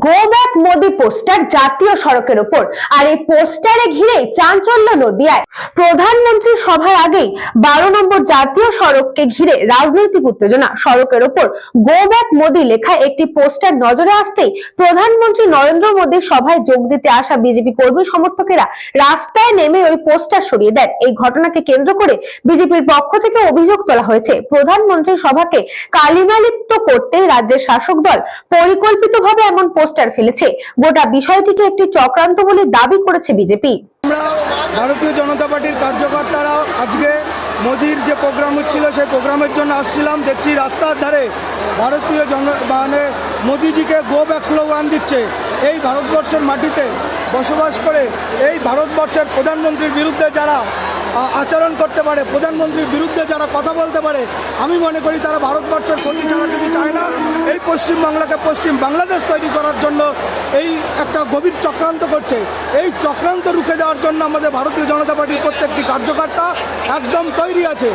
Go back Modi poster জাতীয় সড়কের ওপর, আর এই পোস্টারে ঘিরে চাঞ্চল্য নদিয়ায়। প্রধানমন্ত্রী সভার আগেই 12 নম্বর জাতীয় সড়ককে ঘিরে রাজনৈতিক উত্তেজনা। সড়কের ওপর গো ব্যাক মোদি লেখা একটি পোস্টার নজরে আসতেই প্রধানমন্ত্রী নরেন্দ্র মোদীর সভায় যোগ দিতে আসা বিজেপি কর্মী সমর্থকেরা রাস্তায় নেমে ওই পোস্টার সরিয়ে দেন। এই ঘটনাকে কেন্দ্র করে বিজেপির পক্ষ থেকে অভিযোগ তোলা হয়েছে, প্রধানমন্ত্রীর সভাকে কালিমালিপ্ত করতে রাজ্যের শাসক দল পরিকল্পিতভাবে এমন পোস্টার ফেলেছে। গোটা বিষয়টিকে একটি চক্রান্ত বলে দাবি করেছে বিজেপি। আমরা ভারতীয় জনতা পার্টির কার্যকর্তারা আজকে মোদির যে প্রোগ্রাম হচ্ছিল সেই প্রোগ্রামের জন্য আসছিলাম। দেখছি রাস্তার ধারে ভারতীয় মোদিজিকে গো ব্যাক স্লোগান দিচ্ছে। এই ভারতবর্ষের মাটিতে বসবাস করে এই ভারতবর্ষের প্রধানমন্ত্রীর বিরুদ্ধে যারা আচরণ করতে পারে, প্রধানমন্ত্রীর বিরুদ্ধে যারা কথা বলতে পারে, আমি মনে করি তারা ভারতবর্ষের ক্ষতি ছাড়া কিছু চায় না। এই পশ্চিমবাংলাকে পশ্চিম বাংলাদেশ তৈরি করার জন্য এই একটা গভীর চক্রান্ত করছে। এই চক্রান্ত রুখে দেওয়ার জন্য আমাদের ভারতীয় জনতা পার্টির প্রত্যেকটি কার্যকর্তা একদম তৈরি আছে।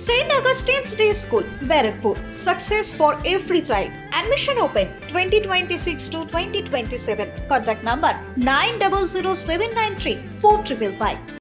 St. Augustine's Day School, Barakpur. Success for every child. Admission open 2026 to 2027. Contact number 900793 4555.